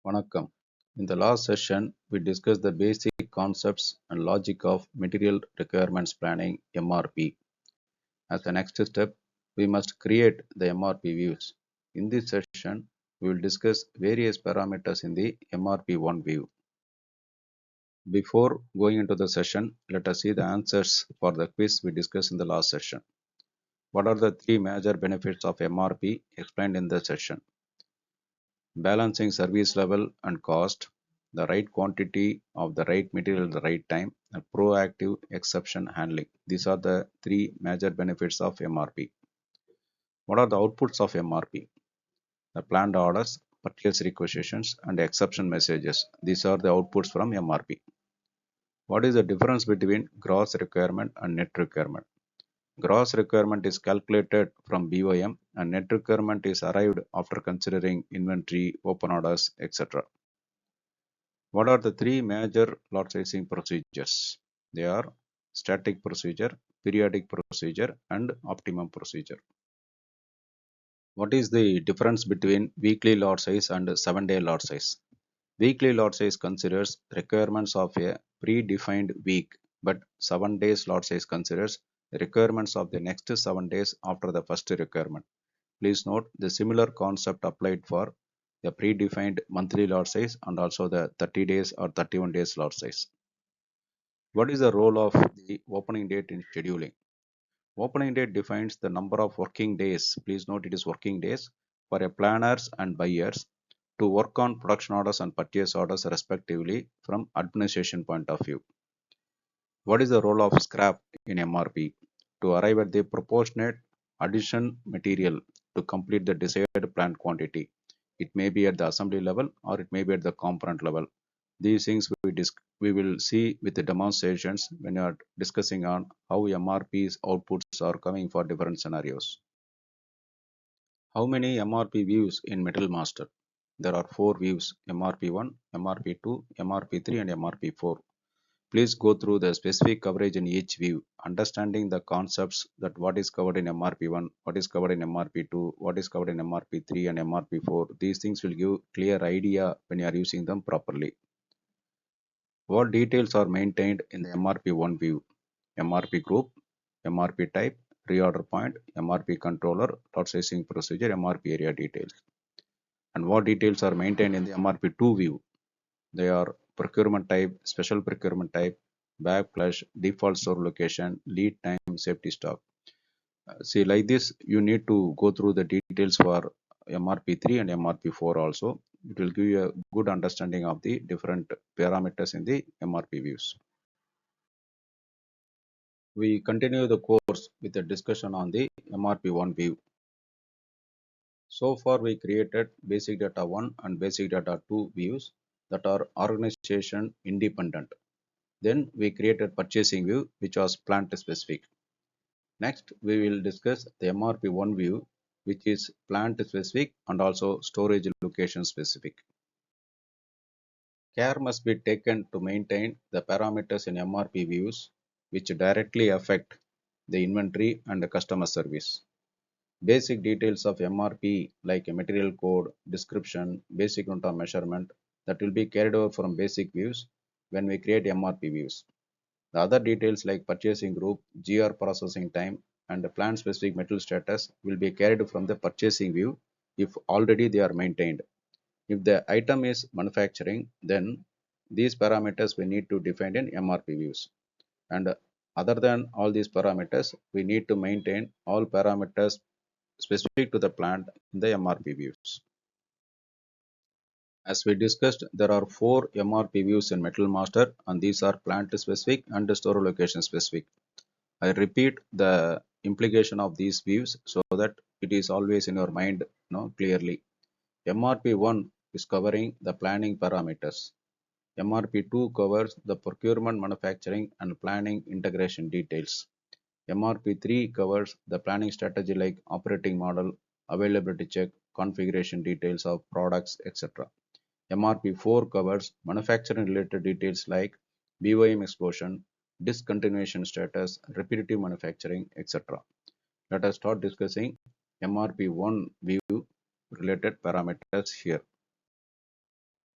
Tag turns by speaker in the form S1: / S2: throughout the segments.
S1: Vanakkam. In the last session, we discussed the basic concepts and logic of Material Requirements Planning (MRP). As the next step, we must create the MRP views. In this session, we will discuss various parameters in the MRP1 view. Before going into the session, let us see the answers for the quiz we discussed in the last session. What are the three major benefits of MRP explained in the session? Balancing service level and cost, the right quantity of the right material at the right time, and proactive exception handling. These are the three major benefits of MRP. What are the outputs of MRP? The planned orders, purchase requisitions, and exception messages. These are the outputs from MRP. What is the difference between gross requirement and net requirement? Gross requirement is calculated from BOM and net requirement is arrived after considering inventory, open orders, etc. What are the three major lot sizing procedures? They are static procedure, periodic procedure, and optimum procedure. What is the difference between weekly lot size and 7-day lot size? Weekly lot size considers requirements of a predefined week, but 7 days lot size considers requirements of the next 7 days after the first requirement. Please note the similar concept applied for the predefined monthly lot size and also the 30 days or 31 days lot size. What is the role of the opening date in scheduling? Opening date defines the number of working days. Please note it is working days for a planners and buyers to work on production orders and purchase orders respectively from administration point of view. What is the role of scrap in MRP? To arrive at the proportionate addition material to complete the desired planned quantity. It may be at the assembly level or it may be at the component level. These things we will see with the demonstrations when you are discussing on how MRP's outputs are coming for different scenarios. How many MRP views in Metal Master? There are 4 views: MRP1, MRP2, MRP3 and MRP4. Please go through the specific coverage in each view, understanding the concepts that what is covered in MRP1, what is covered in MRP2, what is covered in MRP3 and MRP4. These things will give clear idea when you are using them properly. What details are maintained in the MRP1 view? MRP group, MRP type, reorder point, MRP controller, lot sizing procedure, MRP area details. And what details are maintained in the MRP2 view? They are procurement type, special procurement type, backflush, default store location, lead time, safety stock. See, like this, you need to go through the details for MRP3 and MRP4 also. It will give you a good understanding of the different parameters in the MRP views. We continue the course with a discussion on the MRP1 view. So far, we created basic data 1 and basic data 2 views that are organization independent. Then we created purchasing view, which was plant specific. Next, we will discuss the MRP1 view, which is plant specific and also storage location specific. Care must be taken to maintain the parameters in MRP views, which directly affect the inventory and the customer service. Basic details of MRP like a material code, description, basic unit of measurement that will be carried over from basic views when we create MRP views. The other details like purchasing group, GR processing time, and the plant specific metal status will be carried from the purchasing view if already they are maintained. If the item is manufacturing, then these parameters we need to define in MRP views. And other than all these parameters, we need to maintain all parameters specific to the plant in the MRP views. As we discussed, there are 4 MRP views in Metal Master, and these are plant specific and store location specific. I repeat the implication of these views so that it is always in your mind clearly. MRP1 is covering the planning parameters. MRP2 covers the procurement, manufacturing, and planning integration details. MRP3 covers the planning strategy like operating model, availability check, configuration details of products, etc. MRP4 covers manufacturing related details like BOM explosion, discontinuation status, repetitive manufacturing, etc. Let us start discussing MRP1 view related parameters here.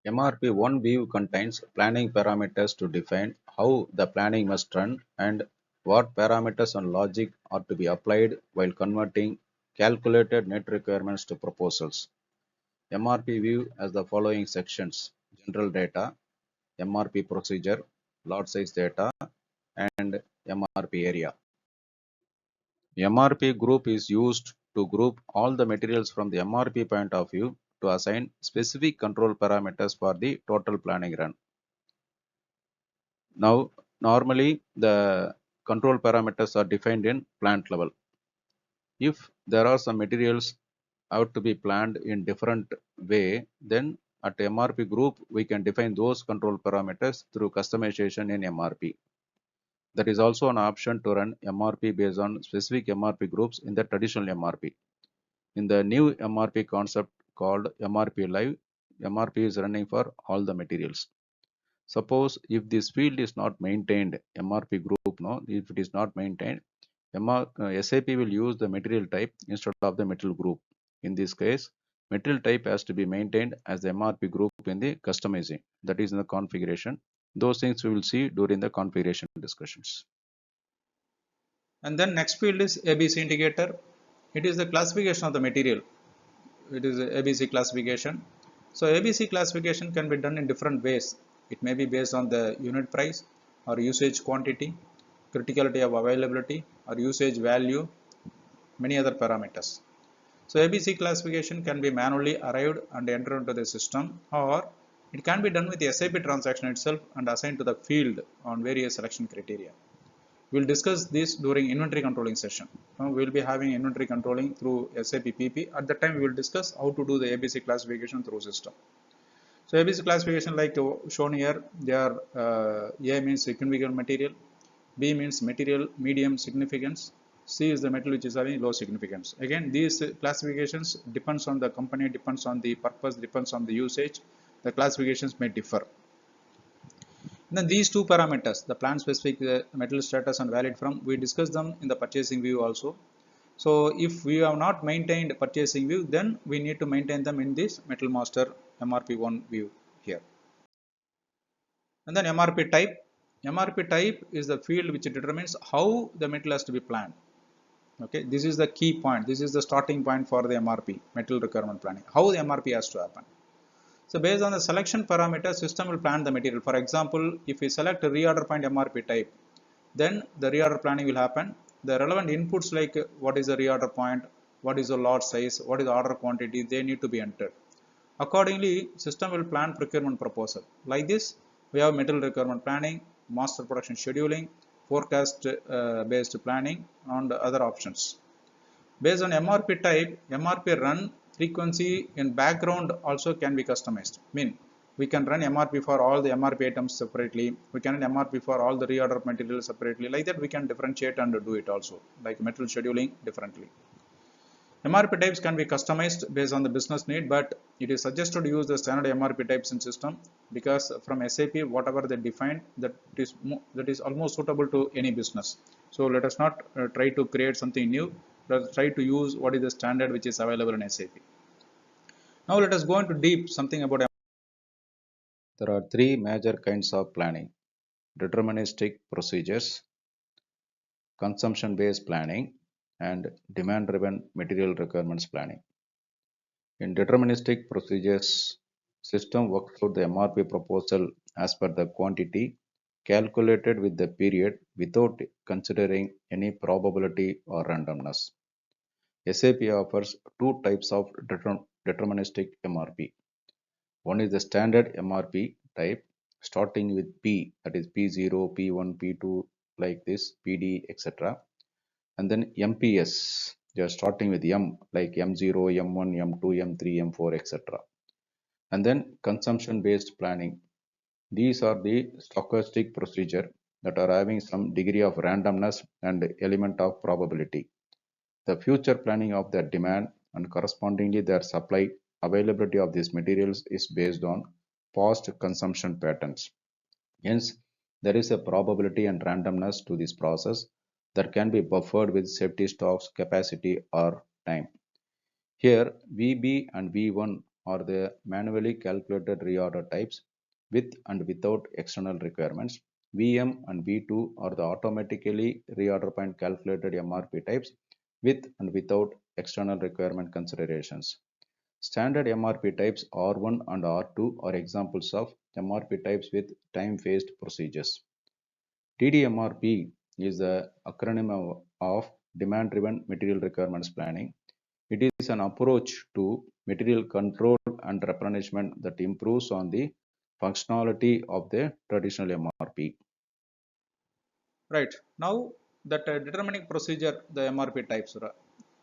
S1: MRP1 view contains planning parameters to define how the planning must run and what parameters and logic are to be applied while converting calculated net requirements to proposals. MRP view has the following sections: general data, MRP procedure, lot size data, and MRP area. MRP group is used to group all the materials from the MRP point of view to assign specific control parameters for the total planning run. Now, normally the control parameters are defined in plant level. If there are some materials out to be planned in different way, then at MRP group, we can define those control parameters through customization in MRP. There is also an option to run MRP based on specific MRP groups in the traditional MRP. In the new MRP concept called MRP Live, MRP is running for all the materials. Suppose if this field is not maintained, MRP group, no, if it is not maintained, SAP will use the material type instead of the material group. In this case, material type has to be maintained as the MRP group in the customizing, that is in the configuration. Those things we will see during the configuration discussions.
S2: And then next field is ABC indicator. It is the classification of the material. It is a ABC classification. So ABC classification can be done in different ways. It may be based on the unit price or usage quantity, criticality of availability or usage value, many other parameters. So ABC classification can be manually arrived and entered into the system, or it can be done with the SAP transaction itself and assigned to the field on various selection criteria. We will discuss this during inventory controlling session. We will be having inventory controlling through SAP PP. At that time, we will discuss how to do the ABC classification through system. So ABC classification, like shown here, they are A means significant material, B means material medium significance, C is the metal which is having low significance. Again, these classifications depends on the company, depends on the purpose, depends on the usage. The classifications may differ. Then these two parameters, the plant specific metal status and valid from, we discussed them in the purchasing view also. So if we have not maintained purchasing view, then we need to maintain them in this metal master MRP1 view here. And then MRP type. MRP type is the field which determines how the metal has to be planned. Okay, this is the key point. This is the starting point for the MRP, metal requirement planning. How the MRP has to happen. So based on the selection parameter, system will plan the material. For example, if we select a reorder point MRP type, then the reorder planning will happen. The relevant inputs like what is the reorder point, what is the lot size, what is the order quantity, they need to be entered. Accordingly, system will plan procurement proposal. Like this, we have material requirement planning, master production scheduling, forecast based planning, and other options. Based on MRP type, MRP run frequency in background also can be customized. Mean we can run MRP for all the MRP items separately. We can run MRP for all the reorder materials separately. Like that, we can differentiate and do it also, like metal scheduling differently. MRP types can be customized based on the business need, but it is suggested to use the standard MRP types in system because from SAP, whatever they defined, that is almost suitable to any business. So let us not try to create something new. Let us try to use what is the standard which is available in SAP. Now let us go into deep something about.
S1: There are three major kinds of planning: deterministic procedures, consumption based planning, and demand driven material requirements planning. In deterministic procedures, system works out the MRP proposal as per the quantity calculated with the period without considering any probability or randomness. SAP offers two types of deterministic MRP. One is the standard MRP type starting with P, that is P0, P1, P2, like this, PD, etc. And then MPS, they are starting with M, like M0, M1, M2, M3, M4, etc. And then consumption based planning. These are the stochastic procedure that are having some degree of randomness and element of probability. The future planning of their demand and correspondingly their supply availability of these materials is based on past consumption patterns. Hence, there is a probability and randomness to this process that can be buffered with safety stocks, capacity, or time. Here, VB and V1 are the manually calculated reorder types with and without external requirements. VM and V2 are the automatically reorder point calculated MRP types with and without external requirement considerations. Standard MRP types R1 and R2 are examples of MRP types with time-phased procedures. TDMRP is the acronym of Demand-Driven Material Requirements Planning. It is an approach to material control and replenishment that improves on the functionality of the traditional MRP.
S2: Right. Now that determining procedure, the MRP types.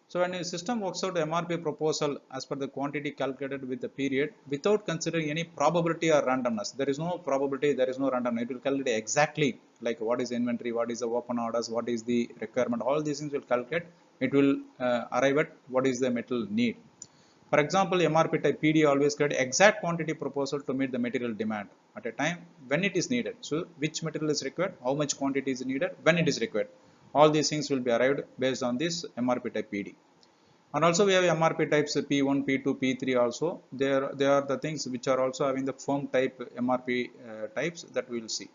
S2: So when a system works out MRP proposal as per the quantity calculated with the period without considering any probability or randomness, there is no probability, there is no randomness. It will calculate exactly like what is inventory, what is the open orders, what is the requirement. All these things will calculate. It will arrive at what is the metal need. For example, MRP type PD always get exact quantity proposal to meet the material demand at a time when it is needed. So which material is required, how much quantity is needed, when it is required. All these things will be arrived based on this MRP type PD. And also we have MRP types P1, P2, P3 also. They are the things which are also having the firm type MRP types that we will see.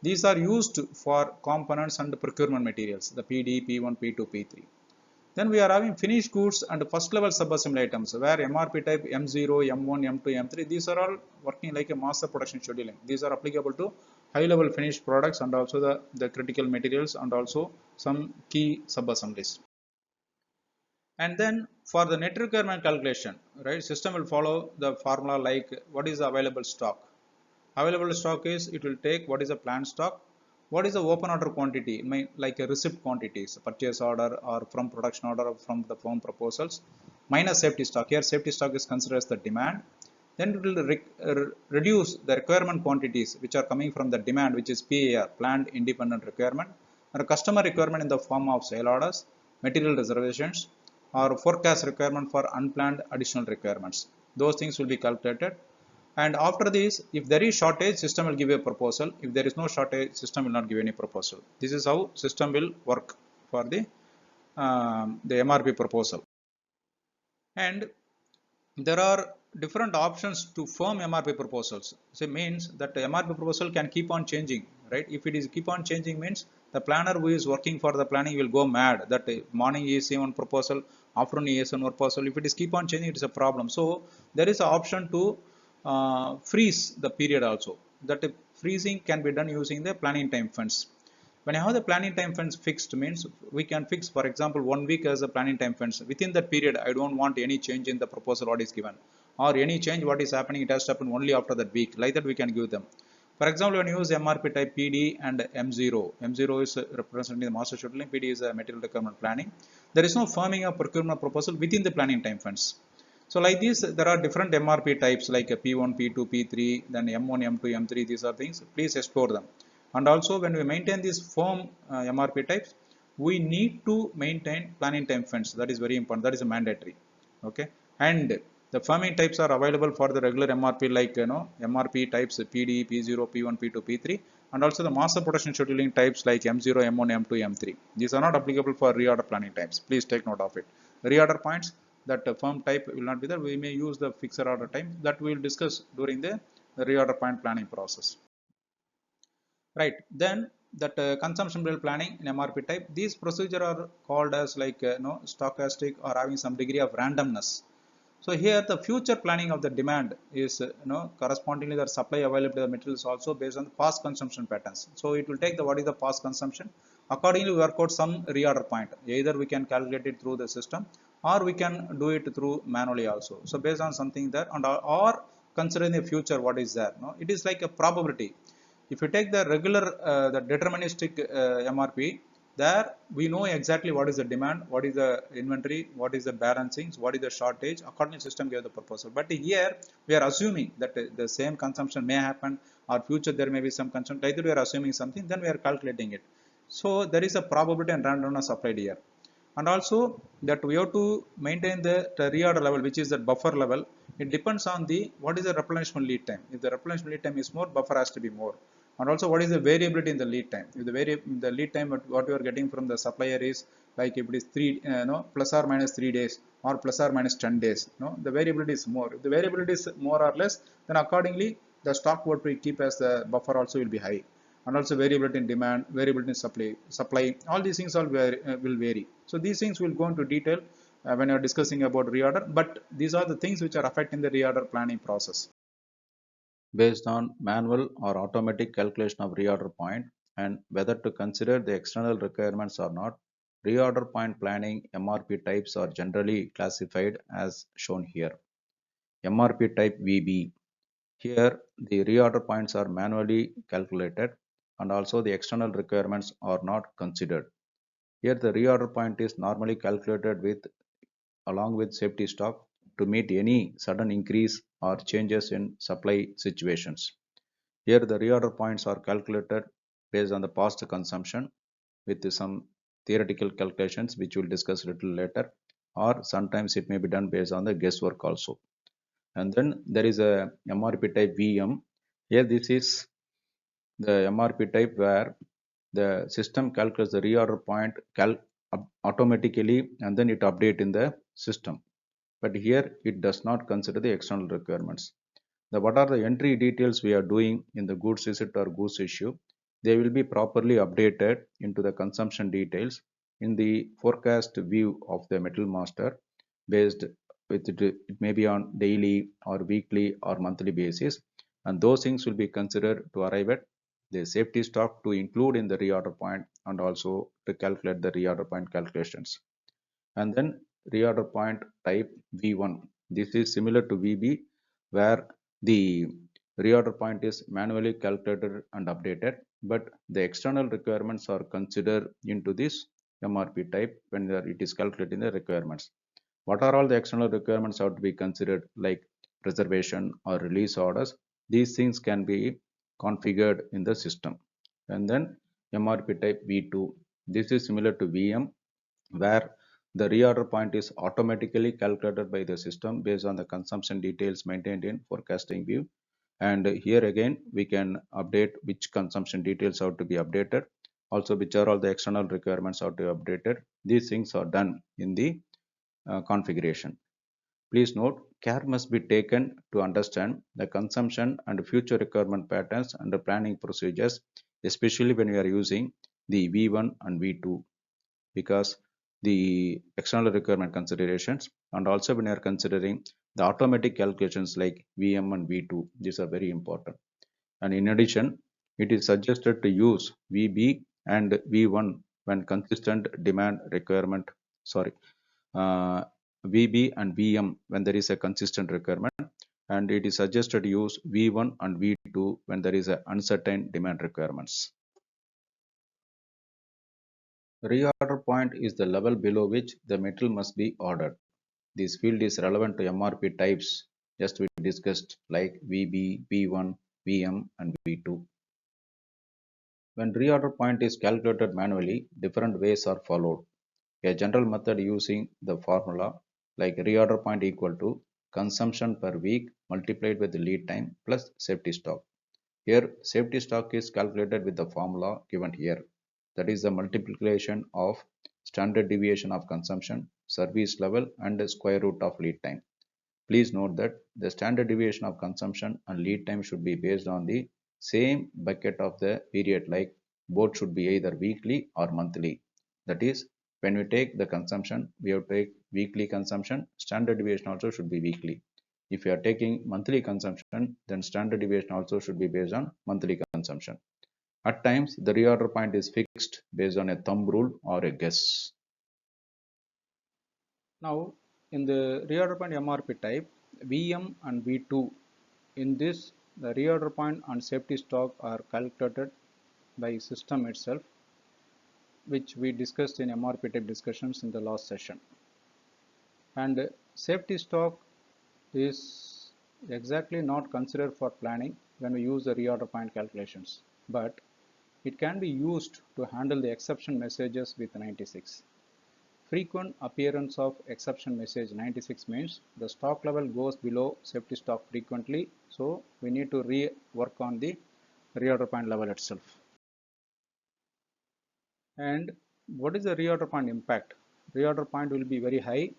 S2: These are used for components and procurement materials, the PD, P1, P2, P3. Then we are having finished goods and first level subassembly items where MRP type M0, M1, M2, M3, these are all working like a master production scheduling. These are applicable to high level finished products and also the critical materials and also some key subassemblies. And then for the net requirement calculation, right, system will follow the formula like what is the available stock. Available stock is, it will take what is the planned stock, what is the open order quantity, like a receipt quantities, purchase order or from production order or from the firm proposals, minus safety stock. Here safety stock is considered as the demand. Then it will reduce the requirement quantities which are coming from the demand, which is PAR, planned independent requirement, and a customer requirement in the form of sale orders, material reservations, or forecast requirement for unplanned additional requirements. Those things will be calculated. And after this, if there is shortage, system will give a proposal. If there is no shortage, system will not give any proposal. This is how system will work for the MRP proposal. And there are different options to firm MRP proposals. So it means that the MRP proposal can keep on changing, right? If it is keep on changing means the planner who is working for the planning will go mad that morning he is one proposal, afternoon he is one proposal. If it is keep on changing, it is a problem. So there is an option to freeze the period also. That freezing can be done using the planning time funds. When I have the planning time fence fixed means we can fix, for example, 1 week as a planning time fence. Within that period, I don't want any change in the proposal what is given, or any change what is happening, it has to happen only after that week. Like that we can give them. For example, when you use MRP type PD and M0, M0 is representing the master scheduling, PD is a material requirement planning. There is no firming of procurement proposal within the planning time fence. So like this, there are different MRP types like P1, P2, P3, then M1, M2, M3. These are things. Please explore them. And also when we maintain these firm MRP types, we need to maintain planning time fence. That is very important. That is a mandatory. Okay. And the firming types are available for the regular MRP like MRP types PD, P0, P1, P2, P3, and also the master production scheduling types like M0, M1, M2, M3. These are not applicable for reorder planning types. Please take note of it. Reorder points, that firm type will not be there. We may use the fixed order time that we will discuss during the reorder point planning process. Right. Then that consumption bill planning in MRP type, these procedure are called as like stochastic or having some degree of randomness. So here the future planning of the demand is correspondingly the supply available of materials also based on the past consumption patterns. So it will take the what is the past consumption, accordingly work out some reorder point. Either we can calculate it through the system or we can do it through manually also. So based on something there and or considering the future what is there. No, it is like a probability. If you take the regular the deterministic MRP, there we know exactly what is the demand, what is the inventory, what is the balancing, what is the shortage. According to system give the proposal. But here we are assuming that the same consumption may happen, or future there may be some consumption. Either we are assuming something, then we are calculating it. So there is a probability and randomness applied here. And also that we have to maintain the reorder level, which is the buffer level. It depends on the what is the replenishment lead time. If the replenishment lead time is more, buffer has to be more. And also what is the variability in the lead time. If the lead time what you are getting from the supplier is like if it is plus or minus 3 days or plus or minus 10 days, the variability is more. If the variability is more or less, then accordingly the stock what we keep as the buffer also will be high. And also variability in demand, variability in supply, all these things all will vary. So these things will go into detail when you are discussing about reorder, but these are the things which are affecting the reorder planning process.
S1: Based on manual or automatic calculation of reorder point and whether to consider the external requirements or not, reorder point planning MRP types are generally classified as shown here. MRP type VB. Here, the reorder points are manually calculated and also the external requirements are not considered. Here, the reorder point is normally calculated with along with safety stock to meet any sudden increase or changes in supply situations. Here the reorder points are calculated based on the past consumption with some theoretical calculations which we'll discuss a little later, or sometimes it may be done based on the guesswork also. And then there is a MRP type VM. Here this is the MRP type where the system calculates the reorder point automatically and then it update in the system. But here it does not consider the external requirements. What are the entry details we are doing in the goods receipt or goods issue, they will be properly updated into the consumption details in the forecast view of the metal master based with it may be on daily or weekly or monthly basis, and those things will be considered to arrive at the safety stock to include in the reorder point and also to calculate the reorder point calculations. And then reorder point type V1. This is similar to VB where the reorder point is manually calculated and updated, but the external requirements are considered into this MRP type when it is calculating the requirements. What are all the external requirements have to be considered, like reservation or release orders? These things can be configured in the system. And then MRP type V2. This is similar to VM where the reorder point is automatically calculated by the system based on the consumption details maintained in forecasting view. And here again, we can update which consumption details have to be updated. Also, which are all the external requirements have to be updated. These things are done in the configuration. Please note, care must be taken to understand the consumption and future requirement patterns and the planning procedures, especially when we are using the V1 and V2, because the external requirement considerations and also when you are considering the automatic calculations like VM and V2, these are very important. And in addition, it is suggested to use VB and V1 when consistent demand requirement, sorry, uh, VB and VM when there is a consistent requirement, and it is suggested to use V1 and V2 when there is a uncertain demand requirements. Reorder point is the level below which the metal must be ordered. This field is relevant to MRP types just we discussed like VB, V1, VM and V2. When reorder point is calculated manually, different ways are followed. A general method using the formula like reorder point equal to consumption per week multiplied with the lead time plus safety stock. Here safety stock is calculated with the formula given here. That is the multiplication of standard deviation of consumption, service level and the square root of lead time. Please note that the standard deviation of consumption and lead time should be based on the same bucket of the period, like both should be either weekly or monthly. That is, when we take the consumption, we have to take weekly consumption, standard deviation also should be weekly. If you are taking monthly consumption, then standard deviation also should be based on monthly consumption. At times, the reorder point is fixed based on a thumb rule or a guess.
S2: Now, in the reorder point MRP type, VM and V2, in this, the reorder point and safety stock are calculated by system itself, which we discussed in MRP type discussions in the last session. And safety stock is exactly not considered for planning when we use the reorder point calculations, but it can be used to handle the exception messages with 96. Frequent appearance of exception message 96 means the stock level goes below safety stock frequently, so we need to rework on the reorder point level itself. And What is the reorder point impact? Reorder point will be very high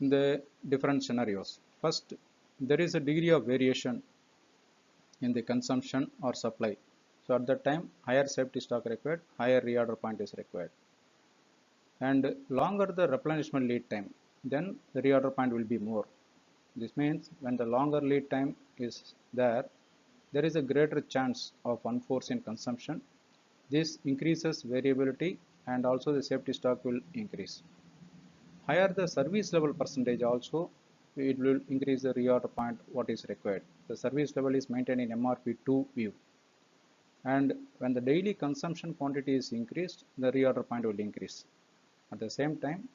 S2: in the different scenarios. First, there is a degree of variation in the consumption or supply. So at that time, higher safety stock required, higher reorder point is required. And longer the replenishment lead time, then the reorder point will be more. This means when the longer lead time is there is a greater chance of unforeseen consumption. This increases variability and also the safety stock will increase. Higher the service level percentage also, it will increase the reorder point what is required. The service level is maintained in MRP2 view. And when the daily consumption quantity is increased, the reorder point will increase. At the same time,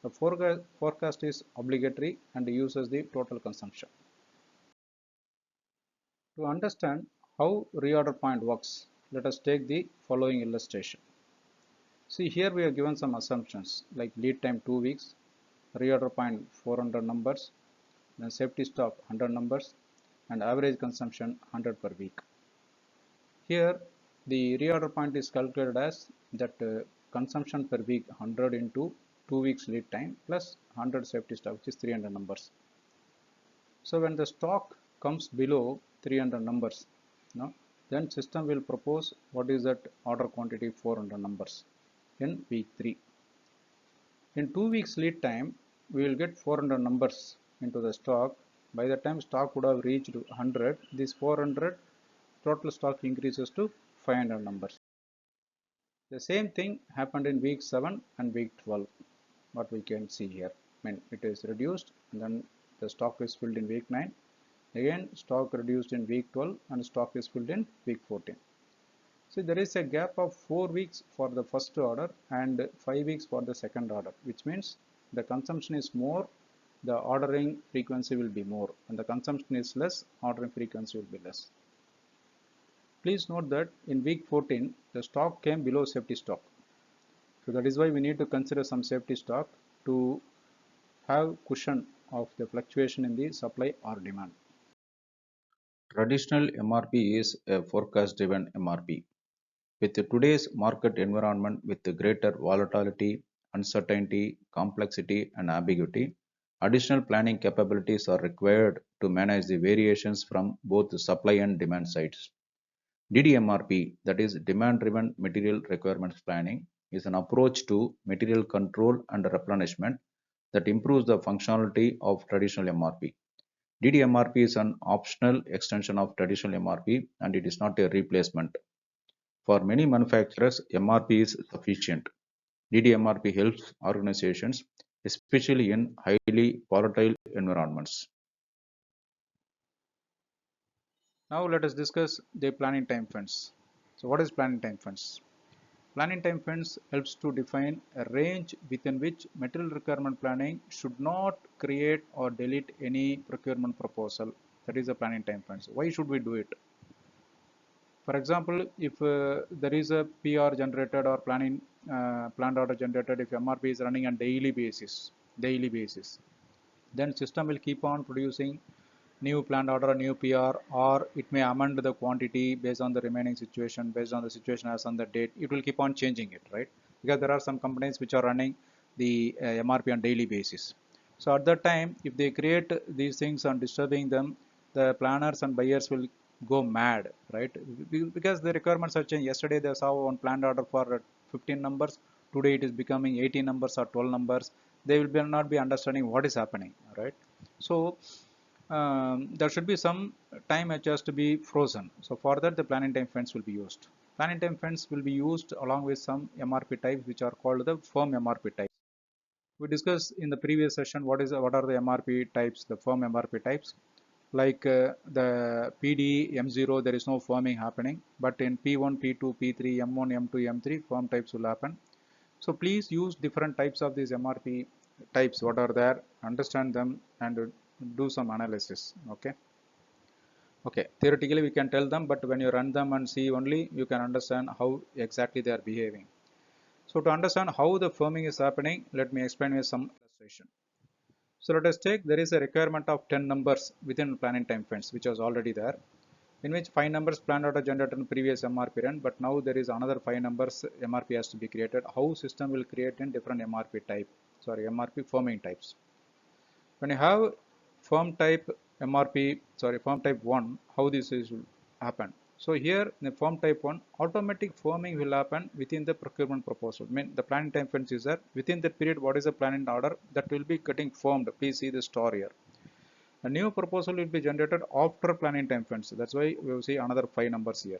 S2: the forecast is obligatory and uses the total consumption. To understand how reorder point works, let us take the following illustration. See, here we have given some assumptions like lead time 2 weeks, reorder point 400 numbers, then safety stock 100 numbers, and average consumption 100 per week. Here the reorder point is calculated as that consumption per week 100 into 2 weeks lead time plus 100 safety stock, which is 300 numbers. So when the stock comes below 300 numbers, then system will propose what is that order quantity 400 numbers in week 3. In 2 weeks lead time, we will get 400 numbers into the stock. By the time stock would have reached 100, this 400 total stock increases to 500 numbers. The same thing happened in week 7 and week 12. What we can see here, it is reduced and then the stock is filled in week 9. Again stock reduced in week 12 and stock is filled in week 14. So there is a gap of 4 weeks for the first order and 5 weeks for the second order, which means the consumption is more, the ordering frequency will be more, and the consumption is less, ordering frequency will be less. Please note that in week 14 the stock came below safety stock. So that is why we need to consider some safety stock to have cushion of the fluctuation in the supply or demand.
S1: Traditional MRP is a forecast-driven MRP. With today's market environment with greater volatility, uncertainty, complexity, and ambiguity, additional planning capabilities are required to manage the variations from both the supply and demand sides. DDMRP, that is Demand Driven Material Requirements Planning, is an approach to material control and replenishment that improves the functionality of traditional MRP. DDMRP is an optional extension of traditional MRP and it is not a replacement. For many manufacturers, MRP is sufficient. DDMRP helps organizations, especially in highly volatile environments.
S2: Now let us discuss the planning time fence. So what is planning time fence? Planning time fence helps to define a range within which material requirement planning should not create or delete any procurement proposal. That is the planning time fence. Why should we do it? For example, if there is a PR generated or planned order generated, if MRP is running on daily basis, then system will keep on producing new planned order, new PR, or it may amend the quantity based on the remaining situation, based on the situation as on the date. It will keep on changing it, right? Because there are some companies which are running the MRP on daily basis. So at that time, if they create these things and disturbing them, the planners and buyers will go mad, right? Because the requirements are changed. Yesterday they saw one planned order for 15 numbers. Today it is becoming 18 numbers or 12 numbers. They will not be understanding what is happening, right? So there should be some time adjust to be frozen. So for that the planning time fence will be used. Planning time fence will be used along with some MRP types which are called the firm MRP types. We discussed in the previous session what are the MRP types, the firm MRP types. Like the PD M0 there is no firming happening, but in P1, P2, P3, M1, M2, M3 firm types will happen. So please use different types of these MRP types what are there, understand them and do some analysis. Okay, theoretically we can tell them, but when you run them and see only you can understand how exactly they are behaving. So to understand how the firming is happening, let me explain with some illustration. So let us take there is a requirement of 10 numbers within planning time fence which was already there. in which 5 numbers planned order generated in previous MRP run, but now there is another 5 numbers MRP has to be created. How system will create in different MRP type, MRP firming types. When you have firm type firm type 1, how this will happen? So here in the firm type 1, automatic firming will happen within the procurement proposal. I mean, the planning time fence is there. Within that period, what is the planning order that will be getting formed? Please see the star here. A new proposal will be generated after planning time fence. That's why we will see another 5 numbers here.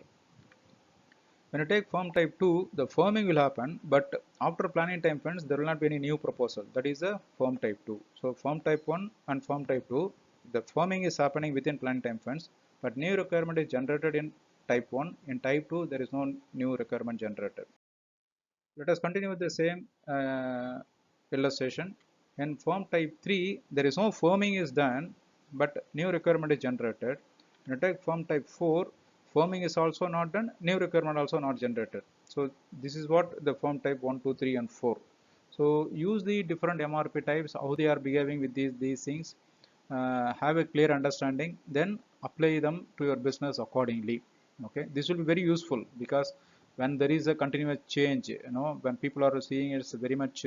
S2: When you take firm type 2, the firming will happen, but after planning time fence, there will not be any new proposal. That is a firm type 2. So firm type 1 and firm type 2, the firming is happening within planning time fence, but new requirement is generated in type 1. In type 2, there is no new requirement generated. Let us continue with the same illustration. In firm type 3, there is no firming is done, but new requirement is generated. When you take firm type 4, firming is also not done, new requirement also not generated. So this is what the firm type 1, 2, 3 and 4. So use the different MRP types, how they are behaving with these things, have a clear understanding, then apply them to your business accordingly. Okay, this will be very useful because when there is a continuous change, when people are seeing it's very much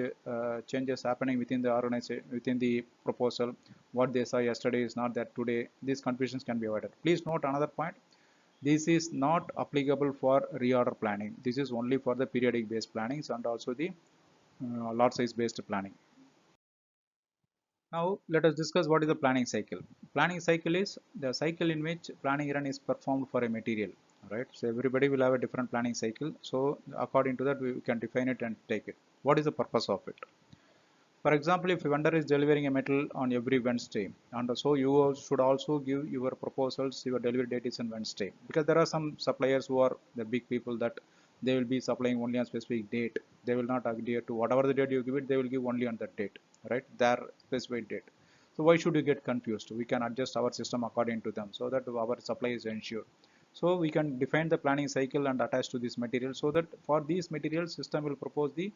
S2: changes happening within the organization, within the proposal, what they saw yesterday is not that today, these confusions can be avoided. Please note another point, this is not applicable for reorder planning. This is only for the periodic based plannings and also the lot size based planning. Now let us discuss what is the planning cycle. Planning cycle is the cycle in which planning run is performed for a material. Right. So everybody will have a different planning cycle. So according to that, we can define it and take it. What is the purpose of it? For example, if a vendor is delivering a metal on every Wednesday, and so you should also give your proposals, your delivery date is on Wednesday, because there are some suppliers who are the big people that they will be supplying only on specific date. They will not adhere to whatever the date you give it, they will give only on that date, right? Their specific date. So why should you get confused? We can adjust our system according to them so that our supply is ensured. So we can define the planning cycle and attach to this material so that for these materials, system will propose the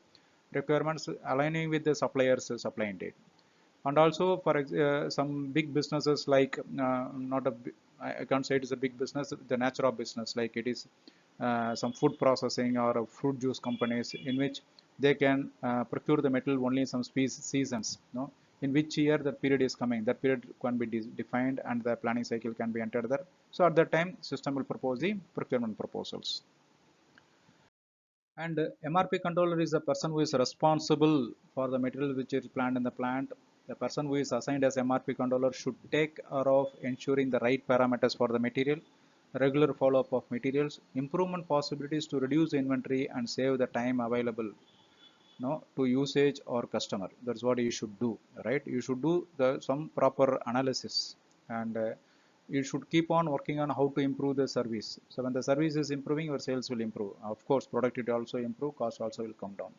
S2: requirements aligning with the supplier's supply date. And also for some big businesses like not a I can't say it is a big business, the nature of business, like it is some food processing or fruit juice companies in which they can procure the metal only in some seasons, in which year that period is coming, that period can be defined and the planning cycle can be entered there. So at that time, system will propose the procurement proposals. And MRP controller is the person who is responsible for the material which is planned in the plant. The person who is assigned as MRP controller should take care of ensuring the right parameters for the material, regular follow-up of materials, improvement possibilities to reduce inventory and save the time available to usage or customer. That's what you should do, right? You should do some proper analysis, and you should keep on working on how to improve the service. So when the service is improving, your sales will improve. Of course, productivity also improve, cost also will come down.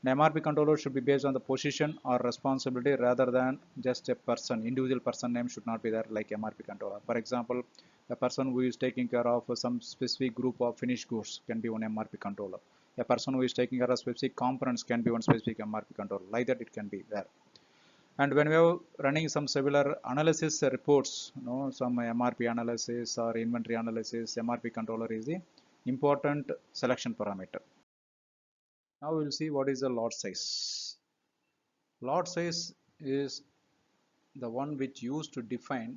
S2: An MRP controller should be based on the position or responsibility rather than just a person. Individual person name should not be there like MRP controller. For example, the person who is taking care of some specific group of finished goods can be one MRP controller. A person who is taking care of specific components can be one specific MRP controller. Like that, it can be there. And when we are running some similar analysis reports, some MRP analysis or inventory analysis, MRP controller is the important selection parameter. Now we will see what is the lot size. Lot size is the one which used to define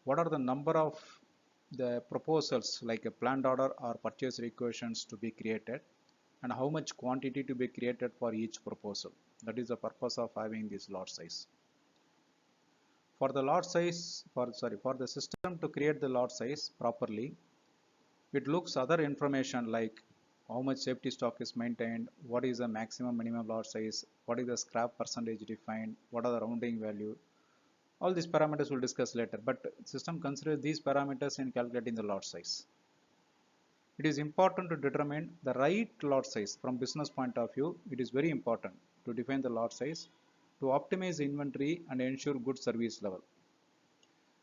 S2: what are the number of the proposals like a planned order or purchase requisitions to be created and how much quantity to be created for each proposal. That is the purpose of having this lot size. For the lot size, for the system to create the lot size properly, it looks other information like how much safety stock is maintained, what is the maximum minimum lot size, what is the scrap percentage defined, what are the rounding value. All these parameters we'll discuss later, but system considers these parameters in calculating the lot size. It is important to determine the right lot size from business point of view. It is very important to define the lot size to optimize inventory and ensure good service level.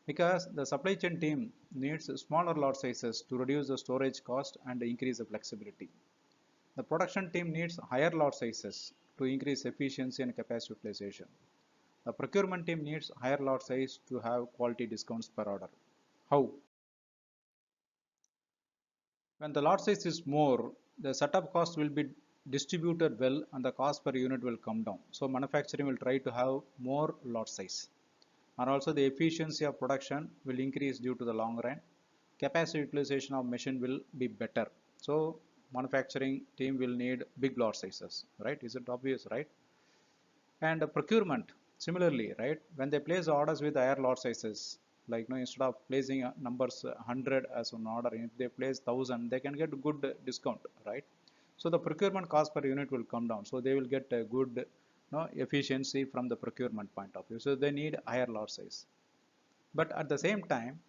S2: Because the supply chain team needs smaller lot sizes to reduce the storage cost and increase the flexibility. The production team needs higher lot sizes to increase efficiency and capacity utilization. The procurement team needs higher lot size to have quality discounts per order. How? When the lot size is more, the setup cost will be distributed well and the cost per unit will come down. So manufacturing will try to have more lot size. And also the efficiency of production will increase due to the long run. Capacity utilization of machine will be better. So manufacturing team will need big lot sizes, right? Is it obvious, right? And procurement similarly, right, when they place orders with higher lot sizes, like instead of placing numbers 100 as an order, if they place 1000 they can get good discount, right? So the procurement cost per unit will come down, so they will get a good efficiency from the procurement point of view, so they need higher lot size. But at the same time,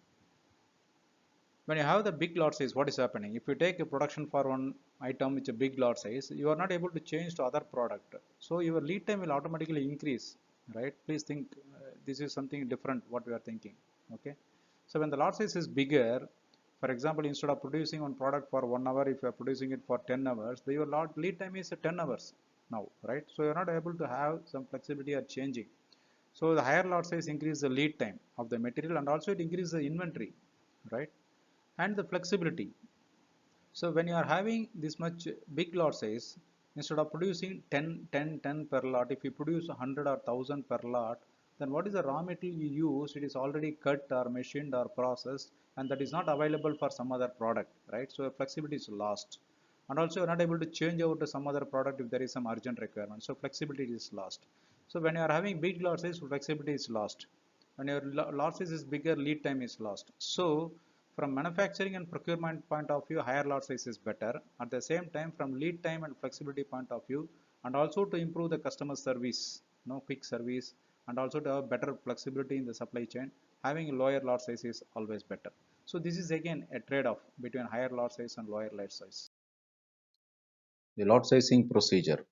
S2: when you have the big lot size, what is happening? If you take a production for one item which a big lot size, you are not able to change to other product, so your lead time will automatically increase, right? Please think, this is something different what we are thinking. Okay, so when the lot size is bigger, for example, instead of producing one product for 1 hour, if you are producing it for 10 hours, your lot lead time is 10 hours now, right? So you are not able to have some flexibility or changing. So the higher lot size increase the lead time of the material, and also it increases the inventory, right? And the flexibility. So when you are having this much big lot size, instead of producing 10, 10, 10 per lot, if you produce 100 or 1000 per lot, then what is the raw material you use? It is already cut or machined or processed, and that is not available for some other product, right? So flexibility is lost. And also you are not able to change over to some other product if there is some urgent requirement. So flexibility is lost. So when you are having big lot size, flexibility is lost. When your lot size is bigger, lead time is lost. So from manufacturing and procurement point of view, higher lot size is better. At the same time, from lead time and flexibility point of view, and also to improve the customer service, quick service, and also to have better flexibility in the supply chain, having a lower lot size is always better. So this is again a trade-off between higher lot size and lower lot size.
S1: The lot sizing procedure.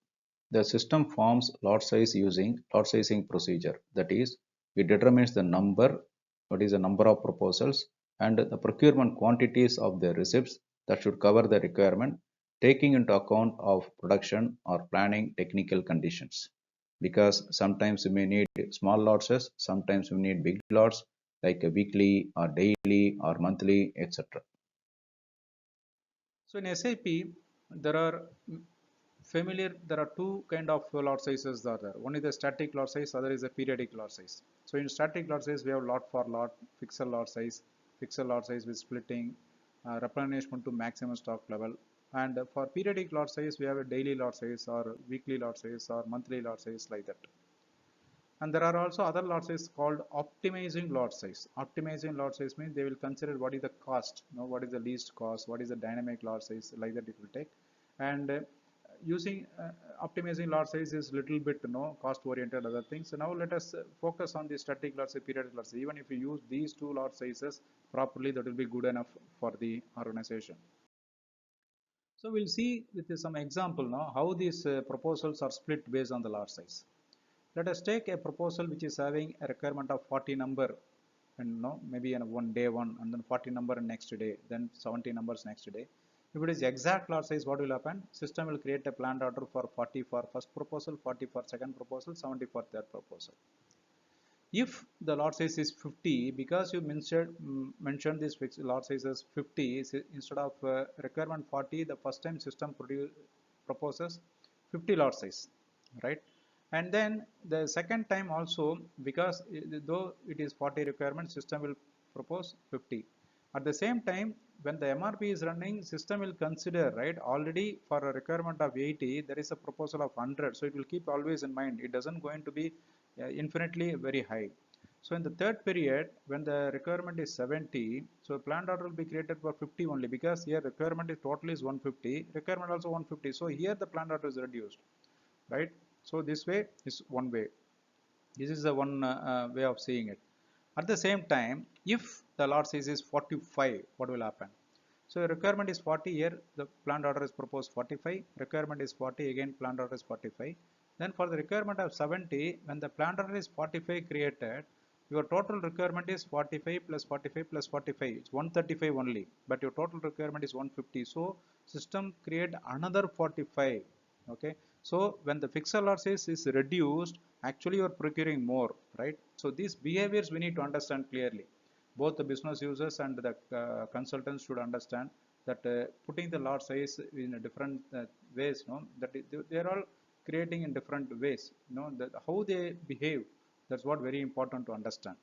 S1: The system forms lot size using lot sizing procedure. That is, it determines the number, what is the number of proposals, and the procurement quantities of the receipts that should cover the requirement, taking into account of production or planning technical conditions. Because sometimes we may need small lots, sometimes we need big lots like a weekly or daily or monthly, etc.
S2: So in SAP, there are there are two kind of lot sizes are there. One is the static lot size, other is a periodic lot size. So in static lot size, we have lot for lot, fixed lot size with splitting, replenishment to maximum stock level. And for periodic lot size, we have a daily lot size or weekly lot size or monthly lot size, like that. And there are also other lot sizes called optimizing lot size. Optimizing lot size means they will consider what is the cost, what is the least cost, what is the dynamic lot size, like that it will take. And using optimizing lot size is little bit cost oriented other things. So now let us focus on the static lot size, periodic lot size. Even if you use these two lot sizes properly, that will be good enough for the organization. So we'll see with some example now how these proposals are split based on the lot size. Let us take a proposal which is having a requirement of 40 number, and maybe in one day one, and then 40 number next day, then 70 numbers next day. If it is exact lot size, what will happen? System will create a planned order for 40 for first proposal, 40 for second proposal, 70 for third proposal. If the lot size is 50, because you mentioned this fixed lot size as 50, instead of requirement 40, the first time system proposes 50 lot size, right? And then the second time also, because though it is 40 requirement, system will propose 50. At the same time, when the MRP is running, system will consider, right, already for a requirement of 80, there is a proposal of 100. So it will keep always in mind. It doesn't going to be infinitely very high. So in the third period, when the requirement is 70, so planned order will be created for 50 only, because here requirement is total is 150, requirement also 150. So here the planned order is reduced, right? So this way is one way. This is the one way of seeing it. At the same time, if the lot size is 45, what will happen? So requirement is 40, here the planned order is proposed 45, requirement is 40, again planned order is 45. Then for the requirement of 70, when the planned order is 45 created, your total requirement is 45 plus 45 plus 45, it's 135 only, but your total requirement is 150. So system create another 45. Okay, so when the fixed lot size is reduced, actually you are procuring more, right? So these behaviors we need to understand clearly. Both the business users and the consultants should understand that putting the lot size in a different ways, that they are all creating in different ways, that how they behave, that's what very important to understand.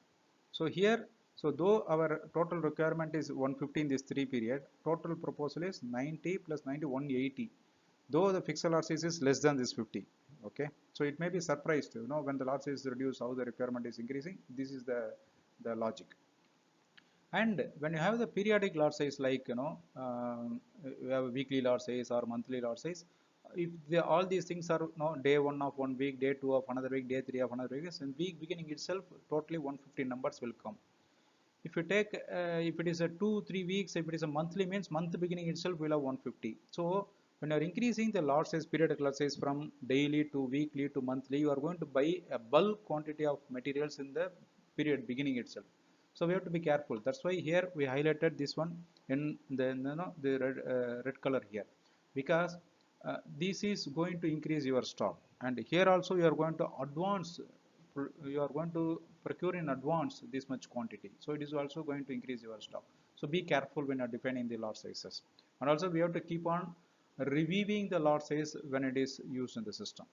S2: So here, so though our total requirement is 150 in this 3 period, total proposal is 90 plus 90 180, though the fixed lot size is less than this 50. Okay, so it may be surprised, when the lot size is reduced, how the requirement is increasing. This is the logic. And when you have the periodic lot size, like you have a weekly lot size or monthly lot size, if all these things are, day 1 of 1 week, day 2 of another week, day 3 of another week, in week beginning itself totally 150 numbers will come. If you take if it is a 2-3 weeks, if it is a monthly, means month beginning itself will have 150. So when you are increasing the lot size, periodic lot size, from daily to weekly to monthly, you are going to buy a bulk quantity of materials in the period beginning itself. So we have to be careful. That's why here we highlighted this one in the red color here, because this is going to increase your stock. And here also you are going to advance, you are going to procure in advance this much quantity, so it is also going to increase your stock. So be careful when you are defining the lot sizes. And also we have to keep on reviewing the lot size when it is used in the system.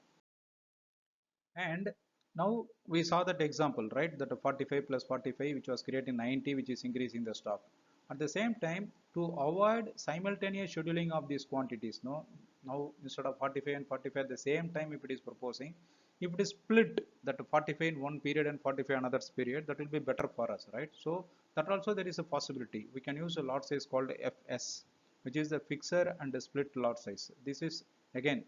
S2: And now we saw that example, right, that 45 plus 45, which was creating 90, which is increasing the stock. At the same time, to avoid simultaneous scheduling of these quantities, now instead of 45 and 45 at the same time, if it is proposing, if it is split, that 45 in one period and 45 another period, that will be better for us, right? So that also there is a possibility. We can use a lot size called FS, which is the fixer and the split lot size. This is again,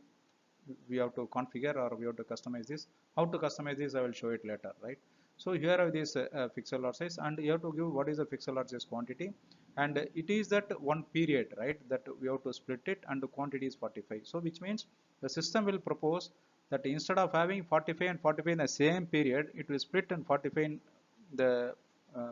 S2: we have to configure or we have to customize this. How to customize this, I will show it later, right? So here are this fixed lot size, and you have to give what is the fixed lot size quantity, and it is that one period, right, that we have to split it, and the quantity is 45. So which means the system will propose that instead of having 45 and 45 in the same period, it will split and 45 in the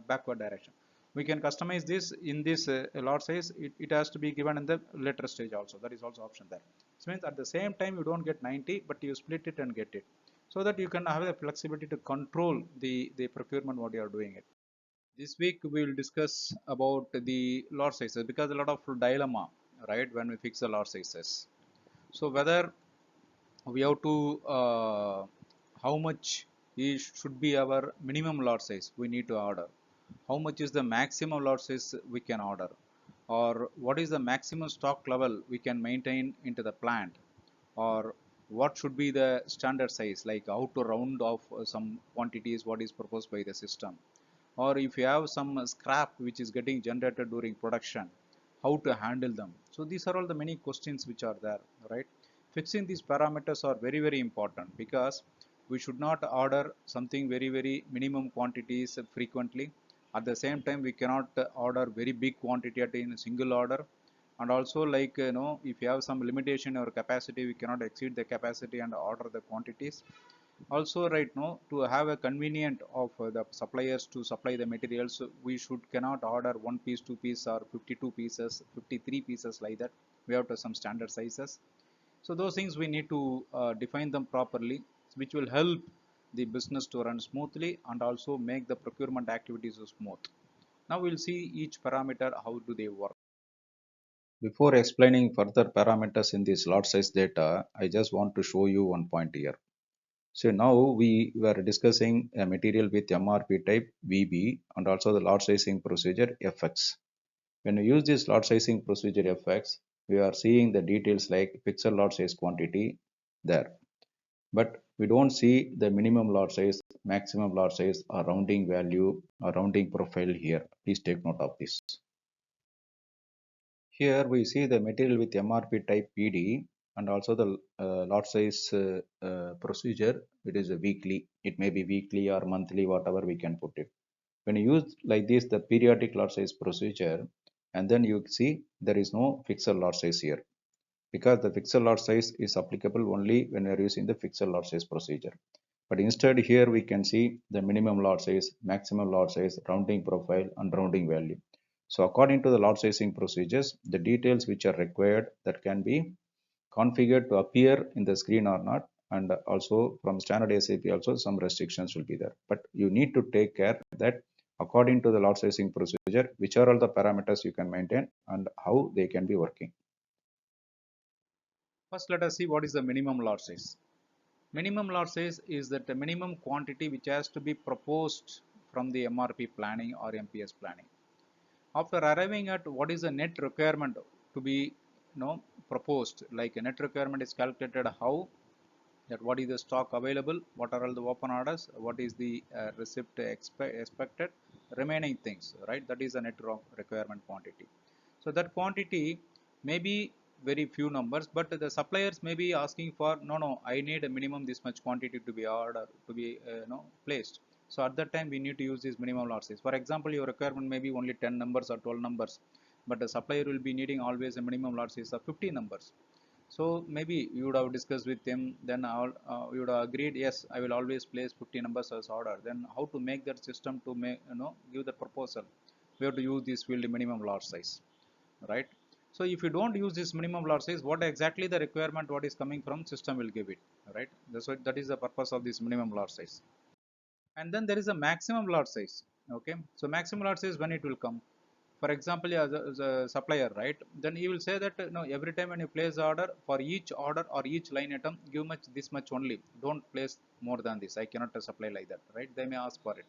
S2: backward direction. We can customize this in this lot size. It has to be given in the later stage also. That is also option there. This means at the same time you don't get 90, but you split it and get it, so that you can have the flexibility to control the procurement what you are doing it. This week we will discuss about the lot sizes, because a lot of dilemma, right, when we fix the lot sizes. So whether we have to how much is should be our minimum lot size we need to order, how much is the maximum lot size we can order, or what is the maximum stock level we can maintain into the plant, or what should be the standard size, like how to round off some quantities what is proposed by the system, or if you have some scrap which is getting generated during production, how to handle them. So these are all the many questions which are there, right? Fixing these parameters are very very important, because we should not order something very very minimum quantities frequently. At the same time, we cannot order very big quantity at in a single order. And also, like, if you have some limitation or capacity, we cannot exceed the capacity and order the quantities. Also, right now, to have a convenient of the suppliers to supply the materials, we should cannot order one piece, two piece, or 52 pieces, 53 pieces, like that. We have to some standard sizes. So those things we need to define them properly, which will help the business to run smoothly and also make the procurement activities smooth. Now we'll see each parameter, how do they work.
S1: Before explaining further parameters in this lot size data, I just want to show you one point here. So now we were discussing a material with MRP type VB and also the lot sizing procedure FX. When we use this lot sizing procedure FX, we are seeing the details like fixed lot size quantity there. But we don't see the minimum lot size, maximum lot size, or rounding value or rounding profile here. Please take note of this. Here we see the material with MRP type PD and also the lot size procedure. It is a weekly. It may be weekly or monthly, whatever we can put it. When you use like this, the periodic lot size procedure, and then you see there is no fixed lot size here, because the fixed lot size is applicable only when we are using the fixed lot size procedure. But instead here we can see the minimum lot size, maximum lot size, rounding profile, and rounding value. So according to the lot sizing procedures, the details which are required that can be configured to appear in the screen or not, and also from standard SAP also some restrictions will be there. But you need to take care that according to the lot sizing procedure, which are all the parameters you can maintain and how they can be working.
S2: First, let us see what is the minimum lot size. Minimum lot size is that the minimum quantity which has to be proposed from the MRP planning or MPS planning. After arriving at what is the net requirement to be proposed, like a net requirement is calculated how, that what is the stock available, what are all the open orders, what is the receipt expected, remaining things, right? That is the net requirement quantity. So that quantity may be very few numbers, but the suppliers may be asking for, no, I need a minimum this much quantity to be ordered, to be placed. So at that time we need to use this minimum lot size. For example, your requirement may be only 10 numbers or 12 numbers, but the supplier will be needing always a minimum lot size of 50 numbers. So maybe you would have discussed with him, then you would have agreed, yes, I will always place 50 numbers as order. Then how to make that system to make, give the proposal? We have to use this field minimum lot size, right? So if you don't use this minimum lot size, what exactly the requirement, what is coming from system will give it, right? That's what, that is the purpose of this minimum lot size. And then there is a maximum lot size. Okay, so maximum lot size, when it will come, for example, as a supplier, right, then he will say that every time when you place the order, for each order or each line item, give much this much only, don't place more than this, I cannot supply like that, right? They may ask for it.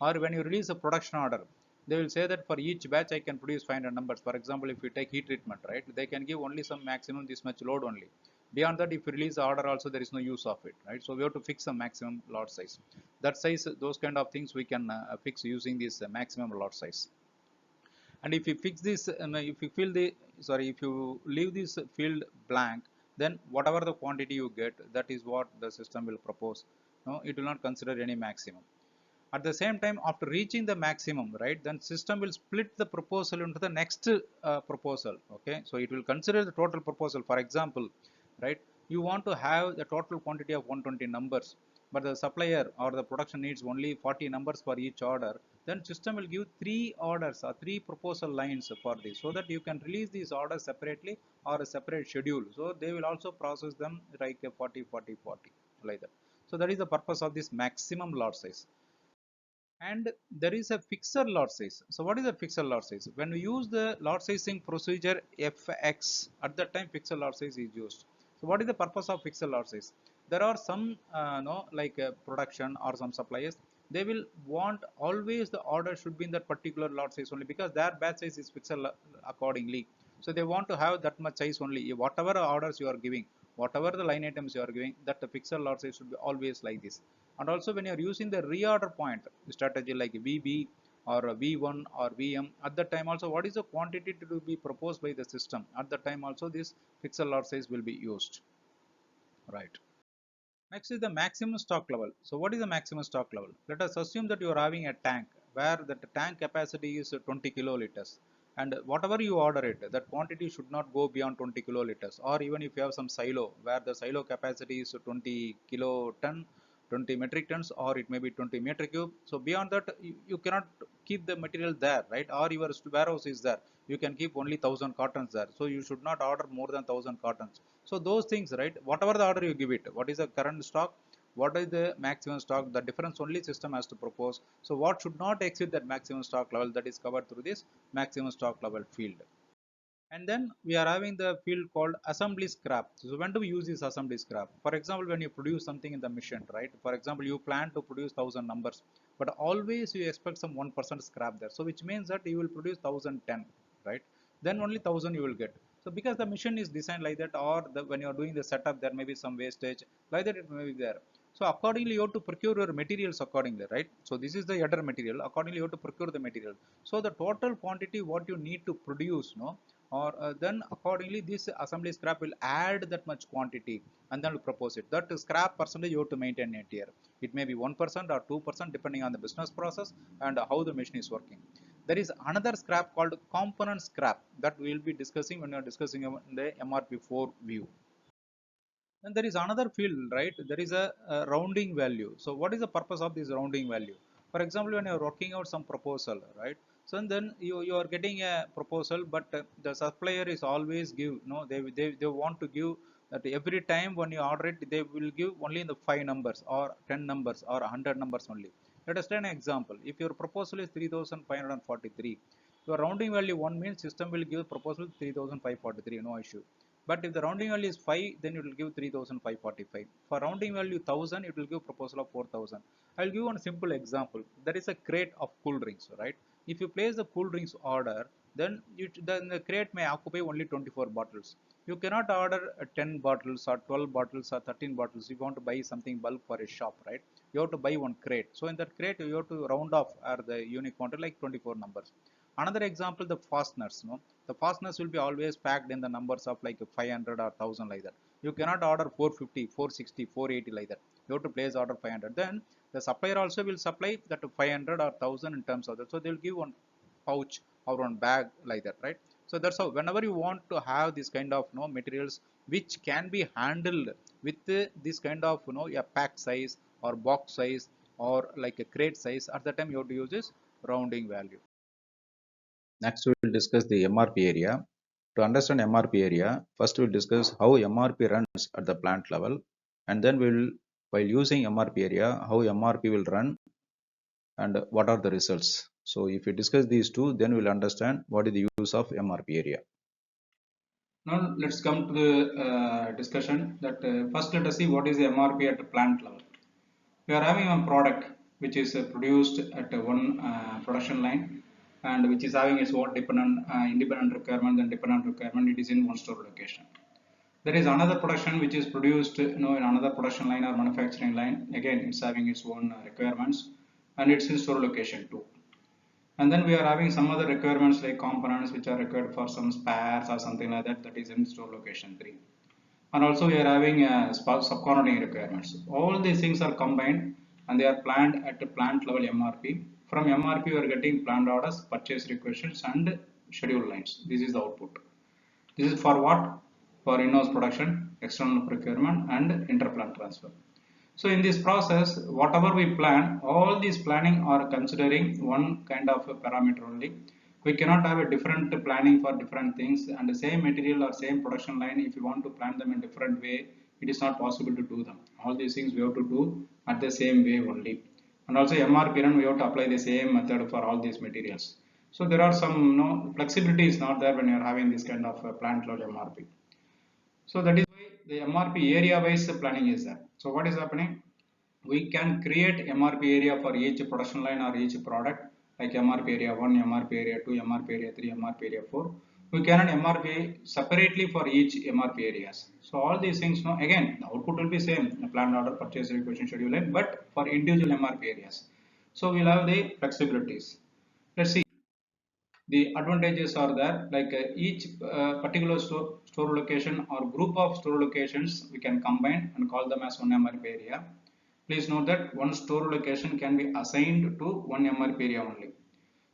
S2: Or when you release a production order, they will say that for each batch I can produce 500 numbers. For example, if you take heat treatment, right, they can give only some maximum this much load only. Beyond that, if you release the order also, there is no use of it, right? So we have to fix some maximum lot size. That size, those kind of things we can fix using this maximum lot size. And if you fix this, if you fill the, sorry, if you leave this field blank, then whatever the quantity you get, that is what the system will propose. No, it will not consider any maximum. At the same time, after reaching the maximum, right, then system will split the proposal into the next proposal. Okay, so it will consider the total proposal. For example, right, you want to have the total quantity of 120 numbers, but the supplier or the production needs only 40 numbers for each order. Then system will give three orders or three proposal lines for this, so that you can release these orders separately or a separate schedule. So they will also process them like a 40 40 40 like that. So that is the purpose of this maximum lot size. And there is a fixed lot size. So what is a fixed lot size? When we use the lot sizing procedure fx, at that time fixed lot size is used. So what is the purpose of fixed lot size? There are some no, like production or some suppliers, they will want always the order should be in that particular lot size only, because their batch size is fixed accordingly. So they want to have that much size only. Whatever orders you are giving, whatever the line items you are giving, that the fixed lot size should be always like this. And also when you are using the reorder point strategy like VB or V1 or VM, at the time also what is the quantity to be proposed by the system, at the time also this fixed lot size will be used, right? Next is the maximum stock level. So what is the maximum stock level? Let us assume that you are having a tank where the tank capacity is 20 kiloliters, and whatever you order it, that quantity should not go beyond 20 kiloliters. Or even if you have some silo where the silo capacity is 20 kiloton, 20 metric tons, or it may be 20 meter cube. So beyond that, you cannot keep the material there, right? Or your warehouse is there, you can keep only 1000 cartons there. So you should not order more than 1000 cartons. So those things, right? Whatever the order you give it, what is the current stock, what is the maximum stock, the difference only system has to propose. So what should not exceed that maximum stock level, that is covered through this maximum stock level field. And then we are having the field called assembly scrap. So when do we use this assembly scrap? For example, when you produce something in the machine, right? For example, you plan to produce 1000 numbers, but always you expect some 1% scrap there. So which means that you will produce 1010, right? Then only 1000 you will get. So because the machine is designed like that, or when you are doing the setup, there may be some wastage, like that it may be there. So accordingly, you have to procure your materials accordingly, right? So this is the header material. Accordingly, you have to procure the material. So the total quantity what you need to produce, no, or then accordingly this assembly scrap will add that much quantity, and then will propose it. That scrap percentage you have to maintain it here. It may be 1% or 2% depending on the business process and how the machine is working. There is another scrap called component scrap that we will be discussing when we are discussing in the MRP4 view. Then there is another field, right? There is a rounding value. So what is the purpose of this rounding value? For example, when you're working out some proposal, right? So then you are getting a proposal, but the supplier is always give, no, they want to give that every time when you order it, they will give only in the 5 numbers or 10 numbers or 100 numbers only. Let us take an example. If your proposal is 3543, your rounding value 1 means system will give proposal 3543, no issue. But if the rounding value is 5, then it will give 3545. For rounding value 1000, it will give proposal of 4000. I will give one simple example. There is a crate of cool drinks, right? If you place the cool drinks order, then the crate may occupy only 24 bottles. You cannot order 10 bottles or 12 bottles or 13 bottles if you want to buy something bulk for a shop, right? You have to buy one crate. So in that crate, you have to round off the unique quantity like 24 numbers. Another example, the fasteners. No, the fasteners will be always packed in the numbers of like 500 or 1000 like that. You cannot order 450, 460, 480 like that. You have to place order 500. Then the supplier also will supply that 500 or 1000 in terms of that. So they will give one pouch or one bag like that, right? So that's how whenever you want to have this kind of materials which can be handled with this kind of a pack size or box size or like a crate size, at the time you have to use this rounding value.
S1: Next, we will discuss the MRP area. To understand MRP area, first we will discuss how MRP runs at the plant level, and then we will, while using MRP area, how MRP will run and what are the results. So if we discuss these two, then we will understand what is the use of MRP area.
S2: Now let's come to the discussion that first let us see what is the MRP at the plant level. We are having a product which is produced at one production line and which is having its own independent requirement and dependent requirement. It is in one store location. There is another production which is produced in another production line or manufacturing line. Again, it's having its own requirements and it's in store location too. And then we are having some other requirements like components which are required for some spares or something like that, that is in store location 3. And also we are having subcontracting requirements. All these things are combined and they are planned at the plant level MRP. From MRP we are getting planned orders, purchase requisitions and schedule lines. This is the output. This is for what? For in-house production, external procurement and interplant transfer. So in this process, whatever we plan, all these planning are considering one kind of a parameter only. We cannot have a different planning for different things, and the same material or same production line, if you want to plan them in different way, it is not possible to do them. All these things we have to do at the same way only. And also MRP run, we have to apply the same method for all these materials. So there are some flexibility is not there when you are having this kind of plant level MRP. So that is why the MRP area wise planning is there. So what is happening? We can create MRP area for each production line or each product, like MRP area 1, MRP area 2, MRP area 3, MRP area 4. We cannot MRP separately for each MRP areas. So all these things, again, the output will be same, the planned order, purchase requisition, schedule line, but for individual MRP areas. So we'll have the flexibilities. Let's see. The advantages are there, like each particular store location or group of store locations we can combine and call them as one MRP area. Please note that one store location can be assigned to one MRP area only.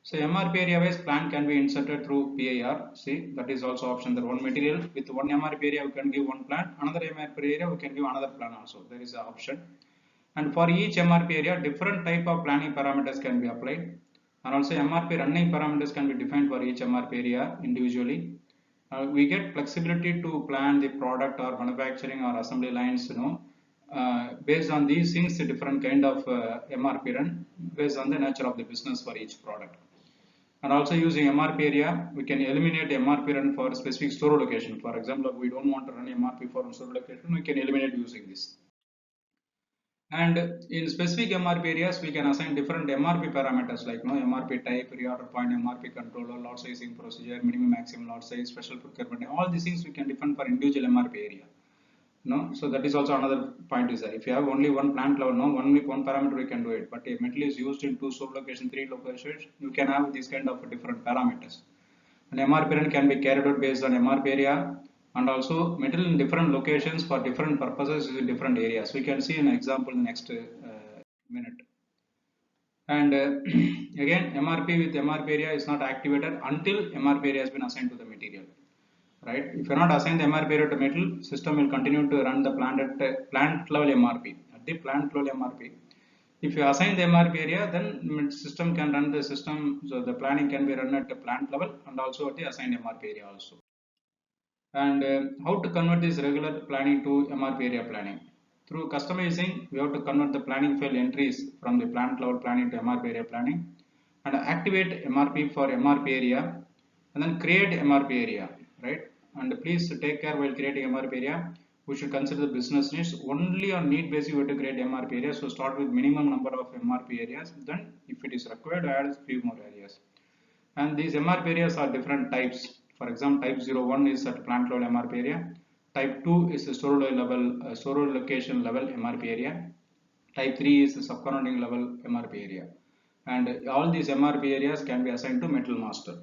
S2: So MRP area wise plan can be inserted through PIR. See, that is also option. That one material with one MRP area we can give one plan, another MRP area we can give another plan also. There is an option. And for each MRP area, different type of planning parameters can be applied. And also MRP running parameters can be defined for each MRP area individually. We get flexibility to plan the product or manufacturing or assembly lines, based on these things, a different kind of MRP run based on the nature of the business for each product. And also using MRP area, we can eliminate MRP run for specific store location. For example, if we don't want to run MRP for store location, we can eliminate using this. And in specific MRP areas, we can assign different MRP parameters like MRP type, reorder point, MRP controller, lot sizing procedure, minimum maximum lot size, special procurement. All these things we can define for individual MRP area. So that is also another point is that if you have only one plant level, one parameter we can do it. But if material is used in 2 sub-location, 3 locations, you can have these kind of different parameters. And MRP run can be carried out based on MRP area, and also material in different locations for different purposes in different areas. We can see an example in next minute. And again, MRP with MRP area is not activated until MRP area has been assigned to the material. Right? If you are not assigned the MRP area to material, system will continue to run the plant at plant level MRP. At the plant level MRP, if you assign the MRP area, then system can run the system. So the planning can be run at the plant level and also at the assigned MRP area also. And how to convert this regular planning to MRP area planning? Through customizing, we have to convert the planning file entries from the plant level planning to MRP area planning and activate MRP for MRP area and then create MRP area, right? And please take care while creating MRP area. We should consider the business needs. Only on need basis we have to create MRP area. So start with minimum number of MRP areas. Then if it is required, add a few more areas. And these MRP areas are different types. For example, type 01 is at plant level MRP area. Type 2 is a storage location level MRP area. Type 3 is a subcontracting level MRP area. And all these MRP areas can be assigned to metal master.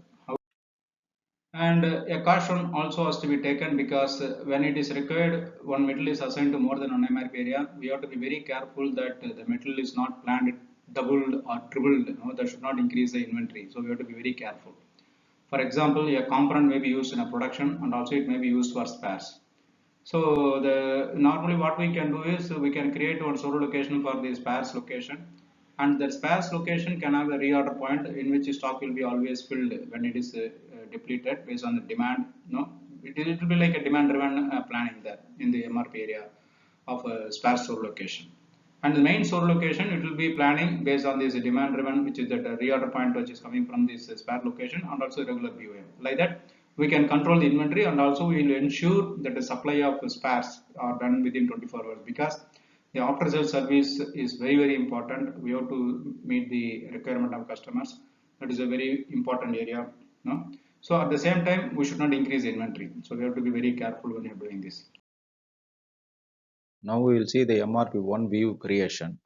S2: And a caution also has to be taken because when it is required, one metal is assigned to more than one MRP area, we have to be very careful that the metal is not planned doubled or tripled. That should not increase the inventory. So we have to be very careful. For example, a component may be used in a production and also it may be used for spares. So normally what we can do is we can create one storage location for the spares location, and the spares location can have a reorder point in which stock will be always filled when it is depleted based on the demand. It will be like a demand driven planning there in the MRP area of a spare store location. And the main store location, it will be planning based on this demand driven, which is that reorder point which is coming from this spare location, and also regular BOM. Like that, we can control the inventory, and also we will ensure that the supply of spares are done within 24 hours, because the after sales service is very important. We have to meet the requirement of customers. That is a very important area. No? So at the same time, we should not increase inventory. So we have to be very careful when you're doing this.
S1: Now we will see the MRP1 view creation.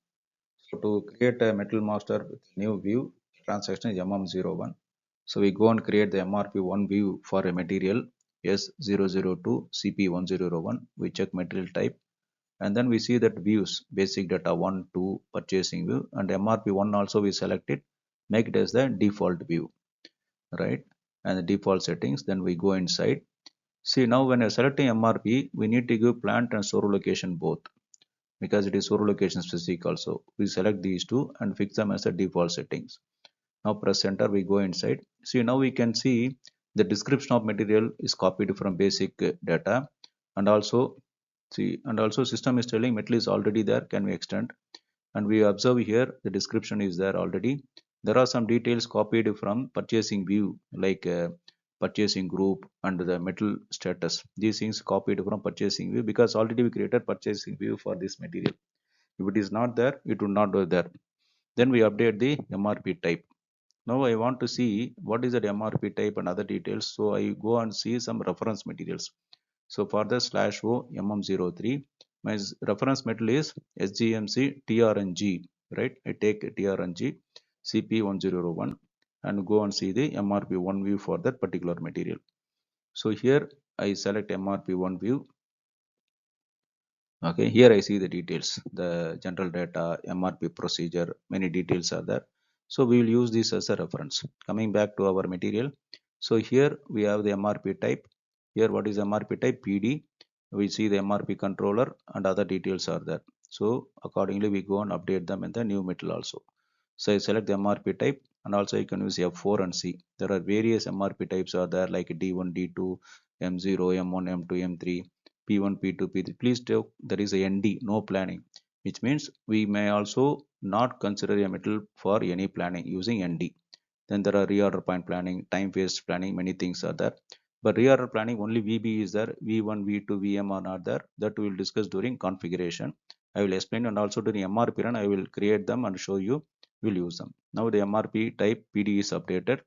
S1: So to create a metal master with new view, transaction is MM01. So we go and create the MRP1 view for a material S002 CP1001. We check material type, and then we see that views, basic data 1, 2, purchasing view, and MRP1 also we select it, make it as the default view, right? And the default settings, then we go inside. See, now when you're selecting MRP, we need to give plant and store location both, because it is store location specific also. We select these two and fix them as the default settings. Now press enter, we go inside. See, now we can see the description of material is copied from basic data, and also see, and also system is telling metal is already there, can we extend? And we observe here the description is there already. There are some details copied from purchasing view, like purchasing group and the metal status. These things copied from purchasing view, because already we created purchasing view for this material. If it is not there, it would not be there. Then we update the MRP type. Now I want to see what is that MRP type and other details. So I go and see some reference materials. So for the /O MM03, my reference metal is SGMC TRNG, right? I take TRNG CP1001 and go and see the MRP1 view for that particular material. So here I select MRP1 view. Okay, here I see the details, the general data, MRP procedure, many details are there. So we will use this as a reference. Coming back to our material. So here we have the MRP type. Here what is MRP type? PD. We see the MRP controller and other details are there. So accordingly we go and update them in the new metal also. So I select the MRP type, and also you can use F4 and C. There are various MRP types are there, like D1, D2, M0, M1, M2, M3, P1, P2, P3. Please take there is a ND, no planning, which means we may also not consider a metal for any planning using ND. Then there are reorder point planning, time phase planning, many things are there. But reorder planning only VB is there, V1, V2, VM are not there. That we will discuss during configuration. I will explain, and also during MRP run I will create them and show you. Will use them. Now the MRP type PD is updated.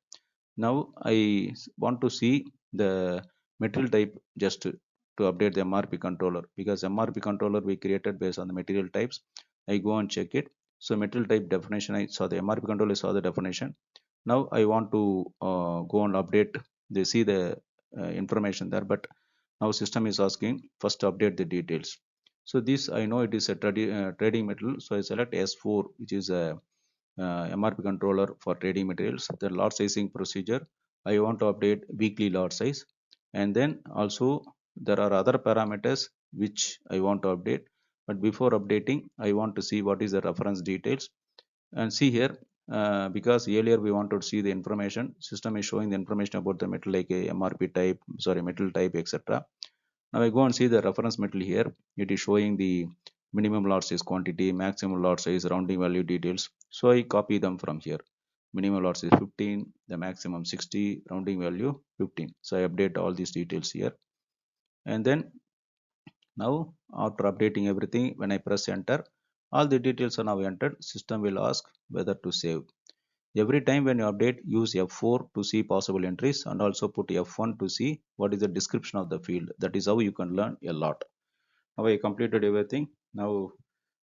S1: Now I want to see the material type just to update the MRP controller, because MRP controller we created based on the material types. I go and check it. So material type definition, I saw the MRP controller, saw the definition. Now I want to go and update. They see the information there, but now system is asking first to update the details. So this I know it is a trading metal. So I select S4, which is a MRP controller for trading materials. The lot sizing procedure, I want to update weekly lot size, and then also there are other parameters which I want to update. But before updating, I want to see what is the reference details, and see here, because earlier we wanted to see the information, system is showing the information about the metal, like a MRP type, sorry, metal type, etc. Now I go and see the reference metal here. It is showing the minimum lot size quantity, maximum lot size, rounding value details. So I copy them from here. Minimum lot size 15, the maximum 60, rounding value 15. So I update all these details here. And then now after updating everything, when I press enter, all the details are now entered. System will ask whether to save. Every time when you update, use F4 to see possible entries and also put F1 to see what is the description of the field. That is how you can learn a lot. Now I completed everything. Now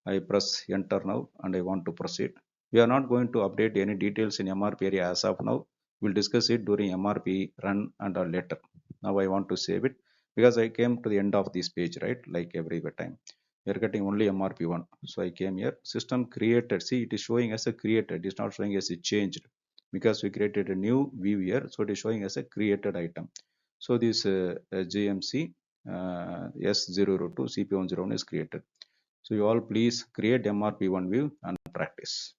S1: I press enter now and I want to proceed. We are not going to update any details in MRP area as of now. We'll discuss it during MRP run and later. Now I want to save it because I came to the end of this page, right? Like every time. We are getting only MRP1. So I came here. System created. See, it is showing as a created. It is not showing as a changed because we created a new view here. So it is showing as a created item. So this GMC S002 CP101 is created. So you all please create MRP1 view and practice.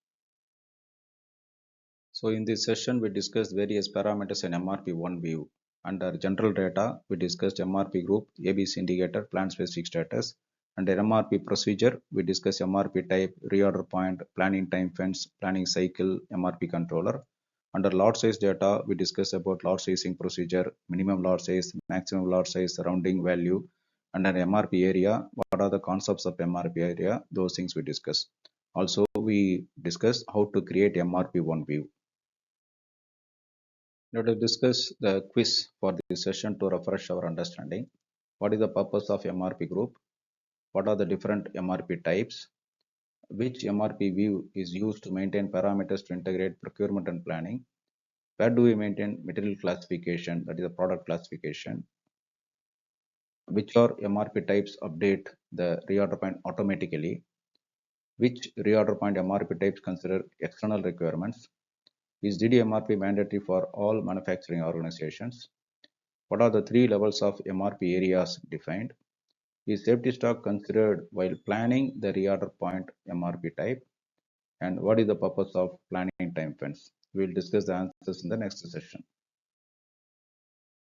S1: So in this session, we discussed various parameters in MRP1 view. Under general data, we discussed MRP group, ABC indicator, plan specific status. Under MRP procedure, we discussed MRP type, reorder point, planning time fence, planning cycle, MRP controller. Under lot size data, we discussed about lot sizing procedure, minimum lot size, maximum lot size, rounding value. Under MRP area, what are the concepts of MRP area? Those things we discussed. Also, we discussed how to create MRP1 view. Let us discuss the quiz for this session to refresh our understanding. What is the purpose of MRP group? What are the different MRP types? Which MRP view is used to maintain parameters to integrate procurement and planning? Where do we maintain material classification, that is the product classification? Which are MRP types update the reorder point automatically? Which reorder point MRP types consider external requirements? Is DDMRP mandatory for all manufacturing organizations? What are the three levels of MRP areas defined? Is safety stock considered while planning the reorder point MRP type? And what is the purpose of planning time fence? We will discuss the answers in the next session.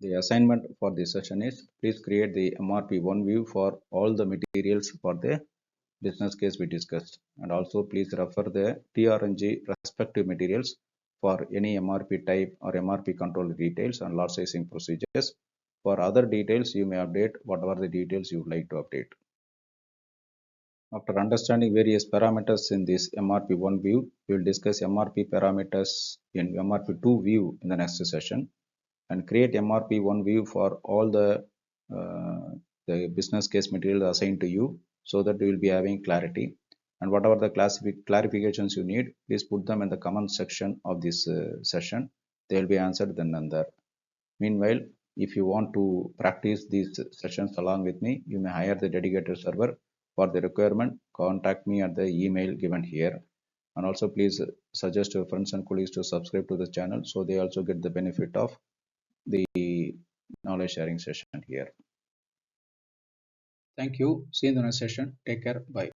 S1: The assignment for this session is please create the MRP1 view for all the materials for the business case we discussed. And also please refer the TRNG respective materials for any MRP type or MRP control details and lot sizing procedures. For other details, you may update whatever the details you would like to update. After understanding various parameters in this MRP1 view, we will discuss MRP parameters in MRP2 view in the next session and create MRP1 view for all the business case material assigned to you so that you will be having clarity. And whatever the clarifications you need, please put them in the comment section of this session. They will be answered then and there. Meanwhile, if you want to practice these sessions along with me, you may hire the dedicated server. For the requirement, contact me at the email given here. And also please suggest your friends and colleagues to subscribe to the channel so they also get the benefit of the knowledge sharing session here. Thank you. See you in the next session. Take care. Bye.